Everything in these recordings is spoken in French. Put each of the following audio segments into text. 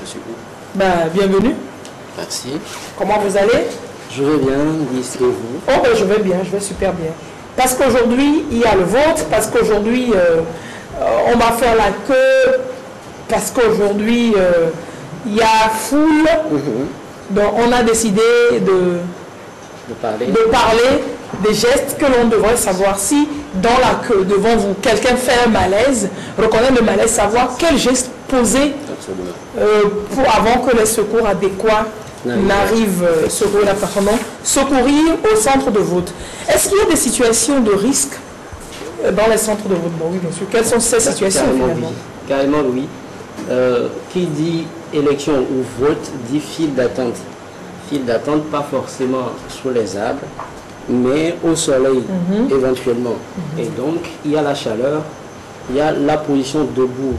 suis où? Bienvenue. Merci. Comment vous allez? Je vais bien, Lise, et vous? Oh, je vais bien, je vais super bien. Parce qu'aujourd'hui, il y a le vote, parce qu'aujourd'hui, on va faire la queue, parce qu'aujourd'hui, il y a foule. Donc, on a décidé de parler des gestes que l'on devrait savoir si, dans la queue, devant vous, quelqu'un fait un malaise, reconnaître le malaise, savoir quel geste poser avant que les secours adéquats n'arrivent, secourir la personne, secourir au centre de vote. Est-ce qu'il y a des situations de risque dans les centres de vote? Bon, oui, bien sûr. Quelles sont ces situations finalement? Carrément, oui. Qui dit élection ou vote dit file d'attente. File d'attente, pas forcément sous les arbres, mais au soleil éventuellement. Et donc, il y a la chaleur, il y a la position debout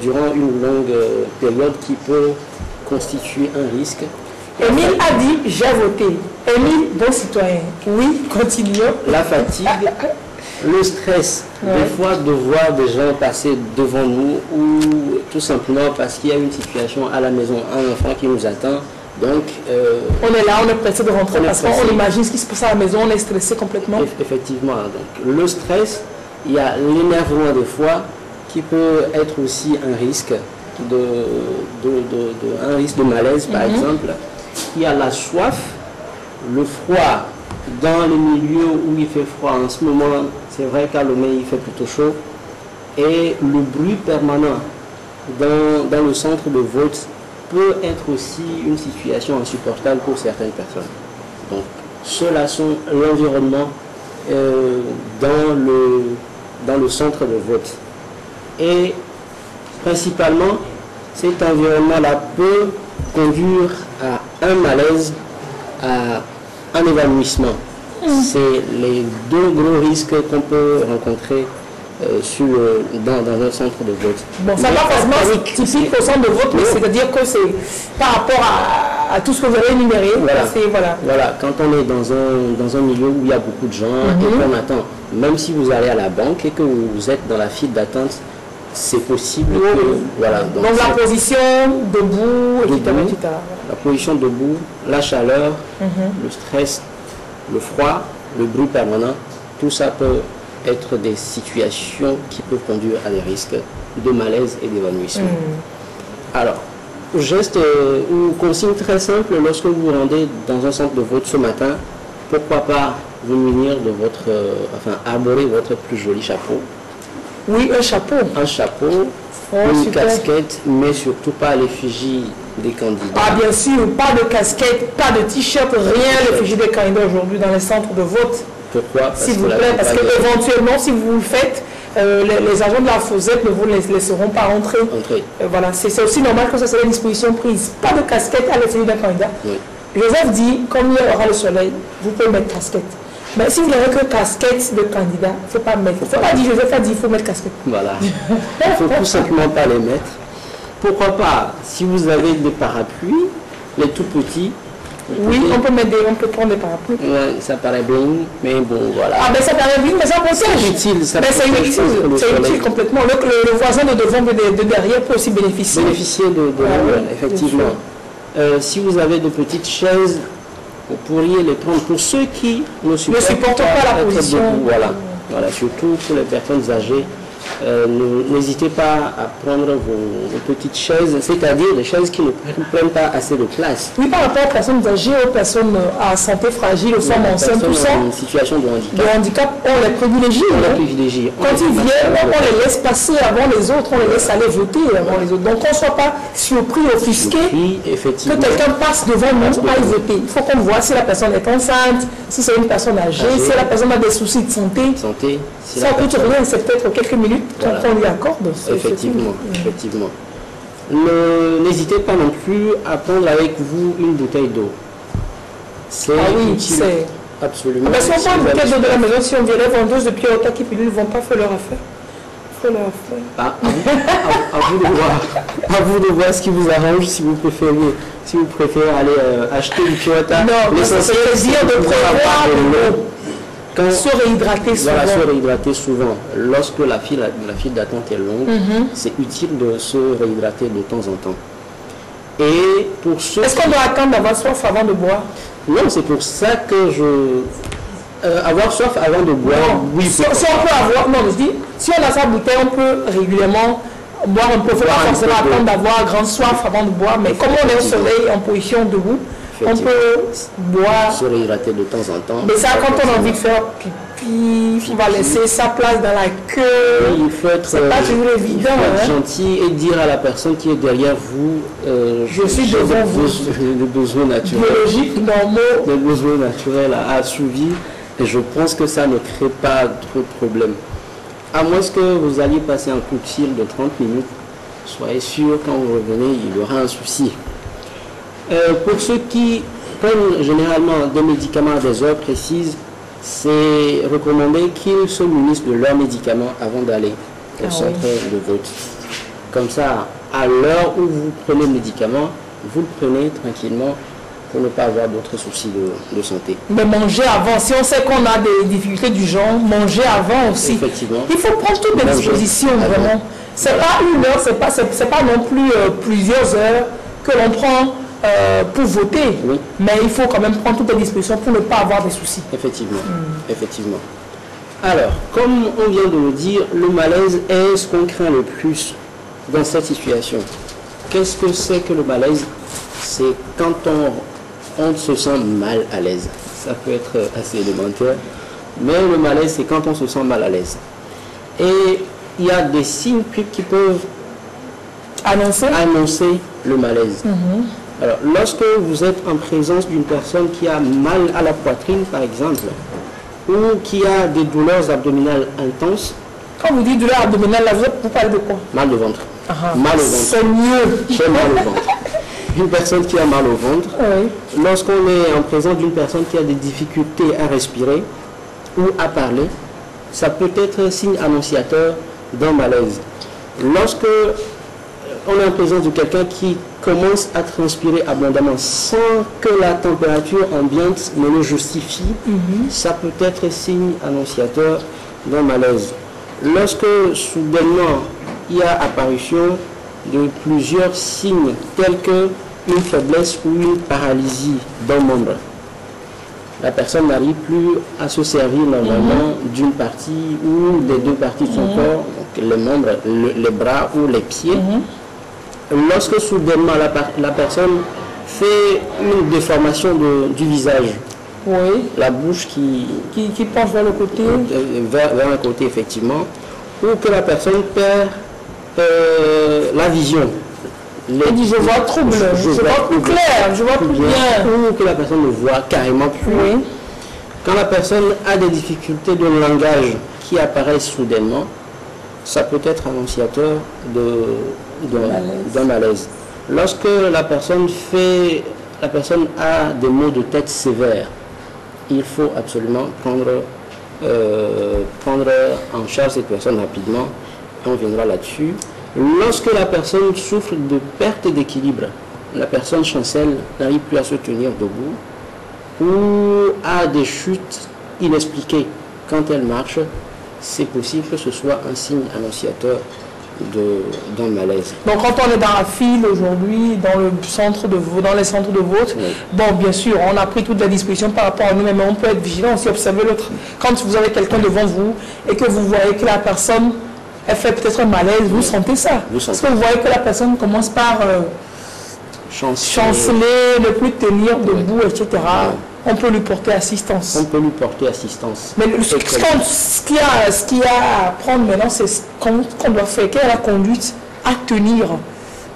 durant une longue période qui peut constituer un risque. Émile a dit « j'ai voté ». Émile, bon citoyen. Oui, continuons. La fatigue, le stress, des fois de voir des gens passer devant nous ou tout simplement parce qu'il y a une situation à la maison, un enfant qui nous attend. Donc, on est là, on est pressé de rentrer parce qu'on imagine ce qui se passe à la maison, on est stressé complètement. Effectivement, donc le stress, il y a l'énervement des fois qui peut être aussi un risque un risque de malaise par exemple. Il y a la soif, le froid. Dans les milieux où il fait froid en ce moment, c'est vrai qu'à Lomé il fait plutôt chaud. Et le bruit permanent dans le centre de vote peut être aussi une situation insupportable pour certaines personnes. Donc, ceux-là sont l'environnement dans le centre de vote. Et principalement, cet environnement-là peut conduire à un malaise, à un évanouissement. C'est les deux gros risques qu'on peut rencontrer dans un centre de vote. Bon, ça va forcément typique au centre de vote, mais c'est-à-dire que c'est par rapport à tout ce que vous avez énuméré. Voilà, quand on est dans un milieu où il y a beaucoup de gens et qu'on attend, même si vous allez à la banque et que vous êtes dans la file d'attente, c'est possible que, donc la position debout, etc. La position debout, la chaleur, le stress, le froid, le bruit permanent, tout ça peut être des situations qui peuvent conduire à des risques de malaise et d'évanouissement. Alors, geste ou consigne très simple, lorsque vous vous rendez dans un centre de vote ce matin, pourquoi pas vous munir de arborer votre plus joli chapeau. Oui, un chapeau. Un chapeau, une casquette, mais surtout pas l'effigie des candidats. Ah bien sûr, pas de casquette, pas de t-shirt, rien l'effigie des candidats aujourd'hui dans les centres de vote. Pourquoi? S'il vous plaît, parce qu'éventuellement, si vous le faites, les agents de la Fosette ne vous laisseront pas entrer. Voilà, c'est aussi normal que ça soit une disposition prise. Pas de casquette à l'effigie d'un candidat. Joseph dit, comme il y aura le soleil, vous pouvez mettre casquette. Mais si vous n'avez que casquette de candidat, il ne faut pas mettre. Il ne faut pas dire, Joseph a dit, il faut mettre casquette. Voilà. Il ne faut tout simplement pas les mettre. Pourquoi pas, si vous avez des parapluies, les tout petits. Oui, on peut prendre des parapluies. Ouais, ça paraît bien, mais bon, voilà. Ah ben ça paraît bien, mais ça protège. C'est utile, ça c'est utile complètement. Le voisin de devant de derrière peut aussi bénéficier. Effectivement. Si vous avez de petites chaises, vous pourriez les prendre pour ceux qui ne supportent pas la position. Voilà, surtout pour les personnes âgées. N'hésitez pas à prendre vos petites chaises, c'est-à-dire des chaises qui ne prennent pas assez de place. Oui, par rapport aux personnes âgées, aux personnes à santé fragile, aux femmes enceintes, tout ça. En situation de handicap. On les privilégie. Quand ils viennent, on les laisse passer avant les autres, on les laisse aller voter avant les autres. Donc qu'on ne soit pas surpris, offusqué, que quelqu'un passe devant nous, aille voter. Il faut qu'on voit si la personne est enceinte, si c'est une personne âgée, si la personne a des soucis de santé. Ça ne coûte rien, c'est peut-être quelques minutes qu'on lui accorde. Effectivement. N'hésitez pas non plus à prendre avec vous une bouteille d'eau. C'est utile. Absolument. Si on prend une bouteille d'eau de la maison, si on dirait vendeuse de Pierre qui ne vont pas faire leur affaire. À vous de voir ce qui vous arrange, si vous préférez aller acheter du Toyota. Non, l'essentiel c'est de prévoir Se réhydrater souvent. Voilà, se réhydrater souvent. Lorsque la file d'attente est longue, c'est utile de se réhydrater de temps en temps. Et pour ceux... Est-ce qu'on doit attendre d'avoir soif avant de boire? Non, c'est pour ça que avoir soif avant de boire, non. Oui. Si on peut avoir... Non, je dis, si on a sa bouteille, on peut régulièrement boire un peu. Il ne faut pas forcément attendre d'avoir grande soif avant de boire. Mais comme on est au soleil, en position debout, on peut boire. Se réhydrater de temps en temps. Mais ça, quand on a envie de faire pipi, il va laisser sa place dans la queue. Oui, il faut être, pas toujours évident, gentil et dire à la personne qui est derrière vous, je suis devant vous. Le besoin naturel. Biologique, normaux. Le besoin naturel à assouvi. Et je pense que ça ne crée pas trop de problèmes. À moins que vous alliez passer un coup de fil de 30 minutes, soyez sûr, quand vous revenez, il y aura un souci. Pour ceux qui prennent généralement des médicaments à des heures précises, c'est recommandé qu'ils se munissent de leurs médicaments avant d'aller au centre de vote. Comme ça, à l'heure où vous prenez le médicament, vous le prenez tranquillement pour ne pas avoir d'autres soucis de santé. Mais manger avant, si on sait qu'on a des difficultés du genre, manger avant aussi. Effectivement. Il faut prendre toutes les dispositions, vraiment. C'est pas une heure, c'est pas non plus plusieurs heures que l'on prend pour voter. Oui. Mais il faut quand même prendre toutes les dispositions pour ne pas avoir des soucis. Effectivement. Effectivement. Alors, comme on vient de le dire, le malaise est ce qu'on craint le plus dans cette situation. Qu'est-ce que c'est que le malaise? C'est quand on se sent mal à l'aise. Ça peut être assez élémentaire, mais le malaise, c'est quand on se sent mal à l'aise. Et il y a des signes qui peuvent annoncer le malaise. Alors, lorsque vous êtes en présence d'une personne qui a mal à la poitrine, par exemple, ou qui a des douleurs abdominales intenses. Quand vous dites douleur abdominale, là, vous parlez de quoi? Mal au ventre. Mal au ventre. C'est mieux. J'ai mal au ventre. Une personne qui a mal au ventre, lorsqu'on est en présence d'une personne qui a des difficultés à respirer ou à parler, ça peut être un signe annonciateur d'un malaise. Lorsque on est en présence de quelqu'un qui commence à transpirer abondamment sans que la température ambiante ne le justifie, ça peut être signe annonciateur d'un malaise. Lorsque soudainement il y a apparition de plusieurs signes tels que une faiblesse ou une paralysie d'un membre, la personne n'arrive plus à se servir normalement d'une partie ou des deux parties de son corps, donc les membres, les bras ou les pieds. Lorsque soudainement la personne fait une déformation du visage, la bouche qui penche vers le côté, vers un côté effectivement, ou que la personne perd la vision. Elle dit je vois trouble, je vois plus clair, je vois plus bien. Ou que la personne ne voit carrément plus. Quand la personne a des difficultés de langage qui apparaissent soudainement, ça peut être annonciateur d'un malaise. Lorsque la personne a des maux de tête sévères, il faut absolument prendre en charge cette personne rapidement. On viendra là-dessus. Lorsque la personne souffre de perte d'équilibre, la personne chancelle, n'arrive plus à se tenir debout ou a des chutes inexpliquées quand elle marche, c'est possible que ce soit un signe annonciateur d'un malaise. Donc quand on est dans la file aujourd'hui, dans les centres de vote, bon bien sûr, on a pris toutes les dispositions par rapport à nous-mêmes, mais on peut être vigilant aussi, observer l'autre. Quand vous avez quelqu'un devant vous et que vous voyez que la personne elle fait peut-être un malaise, vous sentez ça. Parce que vous voyez que la personne commence par chanceler, ne plus tenir debout, etc. On peut lui porter assistance. On peut lui porter assistance. Mais ce qu'il y a à prendre maintenant, c'est ce qu'on doit faire. Quelle est la conduite à tenir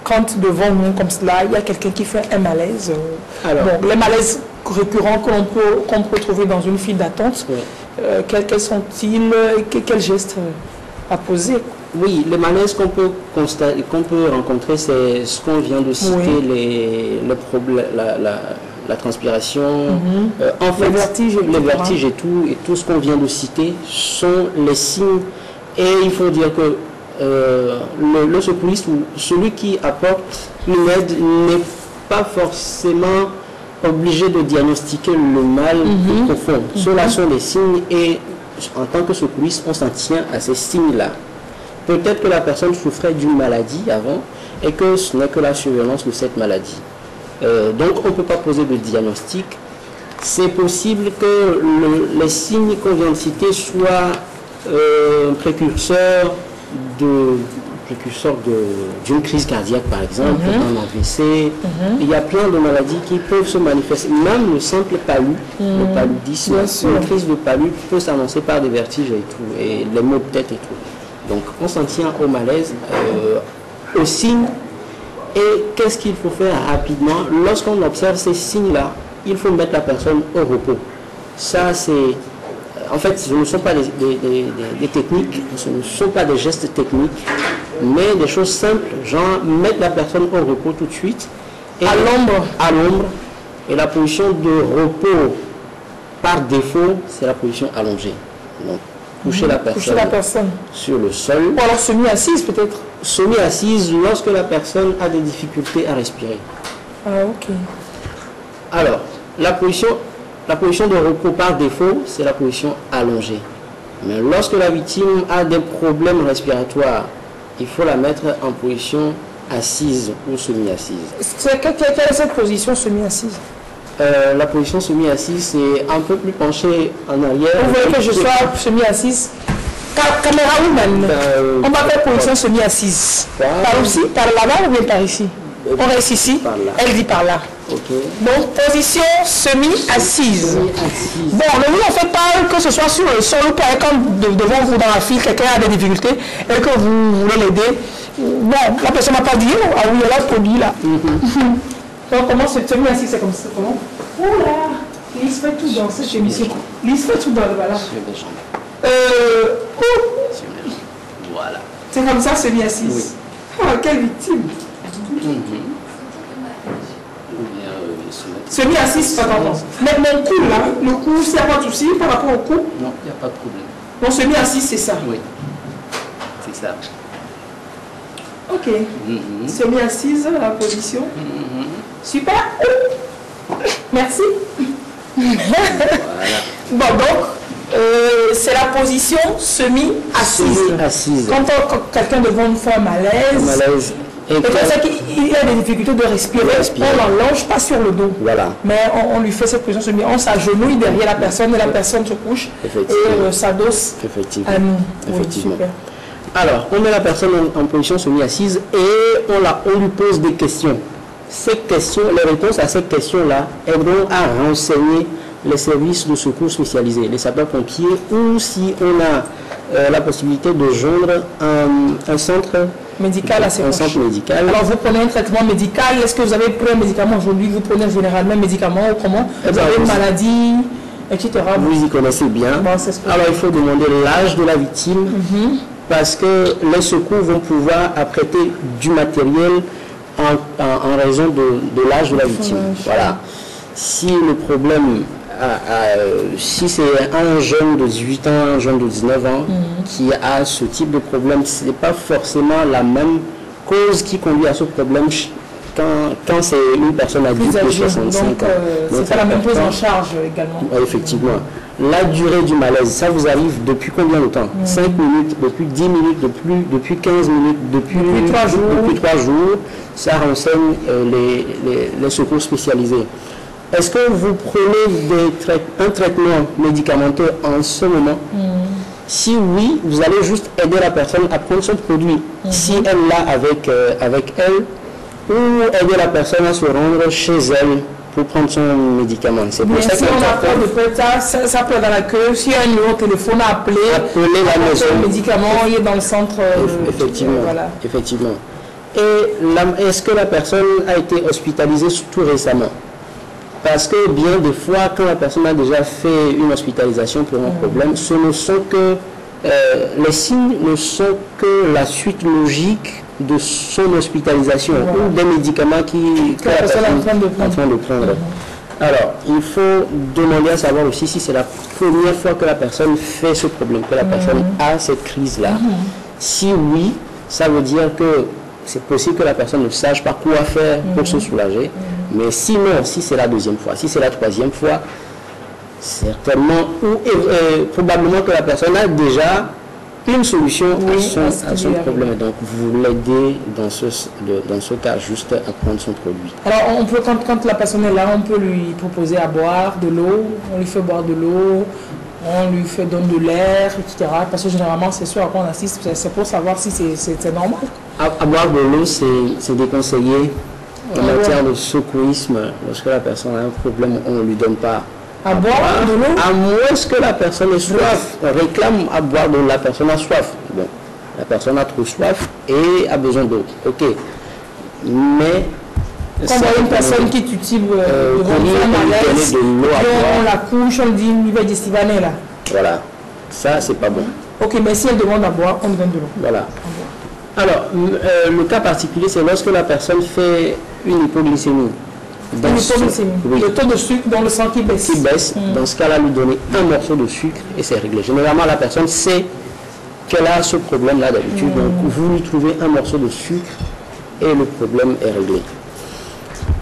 quand devant nous, comme cela, il y a quelqu'un qui fait un malaise. Bon, les malaises récurrents qu'on peut trouver dans une file d'attente, quels sont-ils? Quels gestes à poser? Oui, les malaises qu'on peut rencontrer, c'est ce qu'on vient de citer, les problèmes, la transpiration, en fait, les vertiges et tout ce qu'on vient de citer sont les signes. Et il faut dire que le secouriste ou celui qui apporte une aide n'est pas forcément obligé de diagnostiquer le mal profond. Ceux-là sont des signes et en tant que secouriste, on s'en tient à ces signes-là. Peut-être que la personne souffrait d'une maladie avant et que ce n'est que la survenance de cette maladie. Donc on ne peut pas poser de diagnostic. C'est possible que les signes qu'on vient de citer soient précurseurs d'une crise cardiaque par exemple, un AVC. Il y a plein de maladies qui peuvent se manifester. Même le simple palu, le paludisme, une crise de palu peut s'annoncer par des vertiges et tout, et les maux de tête et tout. Donc on s'en tient au malaise, aux signes. Et qu'est-ce qu'il faut faire rapidement? Lorsqu'on observe ces signes-là, il faut mettre la personne au repos. Ça, c'est... En fait, ce ne sont pas des techniques, ce ne sont pas des gestes techniques, mais des choses simples, genre mettre la personne au repos tout de suite. Et à l'ombre. Et la position de repos, par défaut, c'est la position allongée. Donc, coucher la personne sur le sol. Ou alors semi-assise peut-être. Semi-assise lorsque la personne a des difficultés à respirer. Ah, ok. Alors, la position de repos par défaut, c'est la position allongée. Mais lorsque la victime a des problèmes respiratoires, il faut la mettre en position assise ou semi-assise. Quelle est cette position semi-assise? La position semi-assise, c'est un peu plus penché en arrière. Vous voulez que je sois semi-assise? Caméra woman, on va faire position semi-assisse. Par aussi, par là-bas ou bien par ici? On reste ici, elle dit par là. Okay. Donc, position semi-assise. Bon, ne vous en faites pas que ce soit sur le sol ou pas, quand devant vous dans la file, quelqu'un a des difficultés et que vous voulez l'aider. Bon, la personne n'a pas dit, ah oui, elle a produit là. Donc, comment c'est semi-assise, c'est comme ça? Comment? Oula, Lise fait tout dans cette émission. Lise fait tout dans le voilà. Voilà. C'est comme ça, semi-assise. Oui. Oh, quelle victime. Semi-assise, pas grave. Mais mon cou là, le cou, s'il n'y a pas de souci par rapport au cou? Non, il n'y a pas de problème. Donc semi-assise, c'est ça? Oui. C'est ça. Ok. Semi-assise, la position. Super. Merci. Voilà. Bon, donc, c'est la position semi-assise. Quand quelqu'un devant nous fait un malaise. Et comme ça qu'il a des difficultés de respirer, on l'allonge pas sur le dos. Voilà. Mais on lui fait cette position semi, on s'agenouille derrière la personne et la personne se couche et s'adosse à nous. Effectivement. Oui, alors, on met la personne en position semi-assise et on lui pose des questions. Ces questions, les réponses à ces questions-là aideront à renseigner les services de secours spécialisés, les sapeurs-pompiers, ou si on a la possibilité de joindre un centre médical assez proche. Centre médical. Alors vous prenez un traitement médical, est-ce que vous avez pris un médicament aujourd'hui? Vous prenez généralement un médicament ou comment? Vous avez une maladie, etc. Vous y connaissez bien. Bon, alors il faut demander l'âge de la victime, parce que les secours vont pouvoir apprêter du matériel en raison de l'âge de la victime. Voilà. Si le problème, si c'est un jeune de 18 ans, un jeune de 19 ans qui a ce type de problème, ce n'est pas forcément la même cause qui conduit à ce problème quand c'est une personne adulte de 65 ans. C'est pas la même prise en charge également. Effectivement. La durée du malaise, ça vous arrive depuis combien de temps? 5 minutes, depuis 10 minutes, depuis 15 minutes, depuis 3 jours. Depuis 3 jours, ça renseigne les secours spécialisés. Est-ce que vous prenez un traitement médicamenteux en ce moment? Si oui, vous allez juste aider la personne à prendre son produit. Si elle l'a avec elle, ou aider la personne à se rendre chez elle pour prendre son médicament. C'est pour ça si on a peur de faire ça peut être dans la queue. Si un numéro de téléphone à appeler la maison. Le médicament, il est dans le centre. Effectivement. Voilà. Effectivement. Et est-ce que la personne a été hospitalisée tout récemment? Parce que bien des fois, quand la personne a déjà fait une hospitalisation pour un problème, ce ne sont que les signes ne sont que la suite logique de son hospitalisation ou des médicaments que la personne est en train de prendre. Alors, il faut demander à savoir aussi si c'est la première fois que la personne fait ce problème, que la personne a cette crise-là. Si oui, ça veut dire que c'est possible que la personne ne sache pas quoi faire pour se soulager. Mais sinon, si c'est la deuxième fois, si c'est la troisième fois, certainement, probablement que la personne a déjà une solution à son problème. Donc, vous l'aidez dans ce cas juste à prendre son produit. Alors, on peut, quand la personne est là, on peut lui proposer à boire de l'eau, on lui fait boire de l'eau, on lui fait donner de l'air, etc. Parce que généralement, c'est sûr, qu'on assiste, c'est pour savoir si c'est normal. À boire de l'eau, c'est déconseillé en matière de secourisme. Lorsque la personne a un problème, on ne lui donne pas à boire de l'eau. À moins que la personne ait soif. On réclame à boire de l'eau, la personne a soif. Bon, la personne a trop soif et a besoin d'eau. Ok. Mais quand on voit une personne qui t'utile de l'eau, on la couche, on dit il va dire là. Voilà. Ça, c'est pas bon. Ok, mais si elle demande à boire, on lui donne de l'eau. Voilà. Alors, le cas particulier, c'est lorsque la personne fait une hypoglycémie. Oui. Le taux de sucre dans le sang qui baisse. Dans ce cas-là, lui donner un morceau de sucre et c'est réglé. Généralement, la personne sait qu'elle a ce problème-là d'habitude. Donc, vous lui trouvez un morceau de sucre et le problème est réglé.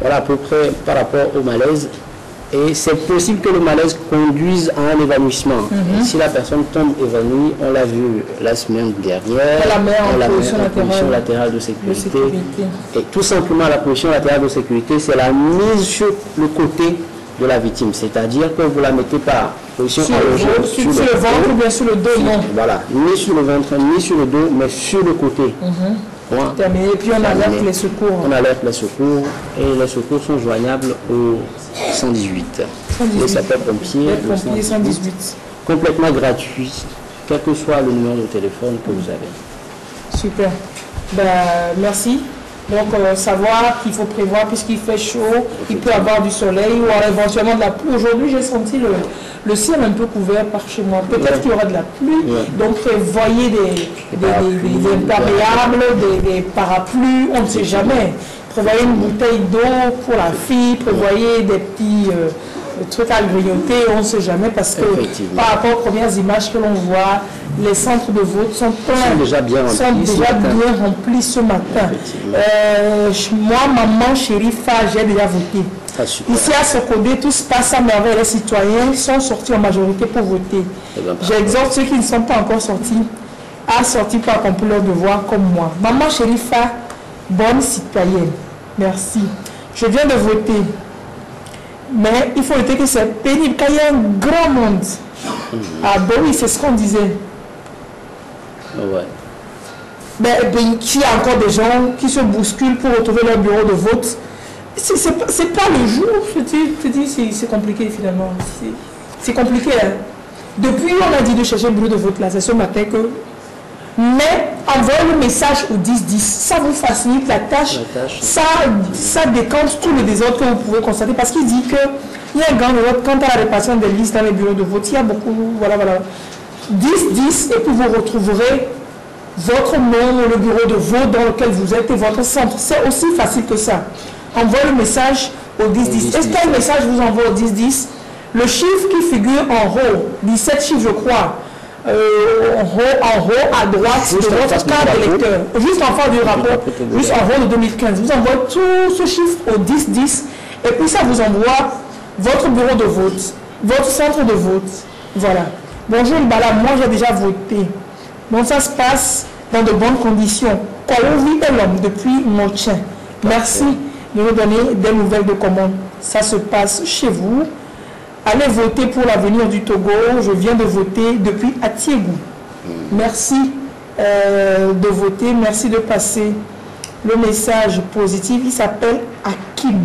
Voilà à peu près par rapport au malaise. Et c'est possible que le malaise conduise à un évanouissement. Si la personne tombe évanouie, on l'a vu la semaine dernière, on la met en position latérale de sécurité. Et tout simplement, la position latérale de sécurité, c'est la mise sur le côté de la victime. C'est-à-dire que vous la mettez par position allongée sur le ventre ou bien sur le dos, non. Voilà, ni sur le ventre, ni sur le dos, mais sur le côté. Et puis on alerte les secours. On alerte les secours et les secours sont joignables au 118. Les sapeurs-pompiers, le 118. Complètement gratuit, quel que soit le numéro de téléphone que vous avez. Super. Merci. Donc, savoir qu'il faut prévoir, puisqu'il fait chaud, il peut avoir du soleil ou alors éventuellement de la pluie. Aujourd'hui, j'ai senti le ciel un peu couvert par chez moi. Peut-être qu'il y aura de la pluie. Donc, prévoyez des imperméables, des parapluies, on ne sait jamais. Prévoyez une bouteille d'eau pour la fille, prévoyez des petits trucs à grignoter, on ne sait jamais, parce que par rapport aux premières images que l'on voit, les centres de vote sont déjà bien remplis ce matin. Moi, maman, chérie, j'ai déjà voté. Ici à Socodé, tout se passe à merveille. Les citoyens sont sortis en majorité pour voter. J'exhorte ceux qui ne sont pas encore sortis à sortir pour accomplir leur devoir comme moi. Maman, chérie, bonne citoyenne. Merci. Je viens de voter. Mais il faut noter que c'est pénible. Quand il y a un grand monde. Ah ben oui, c'est ce qu'on disait. Mais il y a encore des gens qui se bousculent pour retrouver leur bureau de vote. C'est pas le jour. Je te dis, c'est compliqué finalement. C'est compliqué. Hein. Depuis, on a dit de chercher le bureau de vote là. C'est ce matin que... Mais envoyez le message au 10-10. Ça vous facilite la tâche. Ça décante tout le désordre que vous pouvez constater. Parce qu'il dit qu'il y a un grand vote quant à la répartition des listes dans les bureaux de vote. Il y a beaucoup. Voilà. 10-10 et puis vous retrouverez votre nom, le bureau de vote dans lequel vous êtes et votre centre. C'est aussi facile que ça. Envoyez le message au 10-10. Est-ce qu'un message vous envoie au 10-10? Le chiffre qui figure en haut, 17 chiffres je crois, en haut à droite de votre carte d'électeur, juste en face du rapport, juste en haut de 2015. Vous envoyez tout ce chiffre au 10-10 et puis ça vous envoie votre bureau de vote, votre centre de vote. Voilà. Bonjour Mbala, moi j'ai déjà voté. Donc ça se passe dans de bonnes conditions. Kourovi est l'homme depuis Notchen. Merci de nous donner des nouvelles de comment ça se passe chez vous. Allez voter pour l'avenir du Togo. Je viens de voter depuis Atiégou. Merci de voter. Merci de passer le message positif. Il s'appelle Hakim.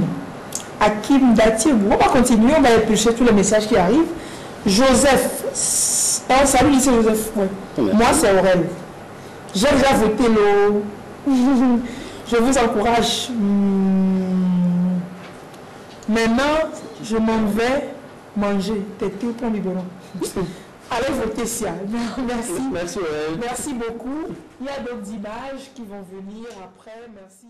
Hakim d'Atiégou. On va continuer. On va éplucher tous les messages qui arrivent. Joseph. Oh, salut, lycée Joseph. Ouais. Moi, c'est Aurel. J'ai déjà voté Je vous encourage. Maintenant, je m'en vais manger. T'es tout ton biberon. Allez voter, Sia. Merci. Merci beaucoup. Il y a d'autres images qui vont venir après. Merci.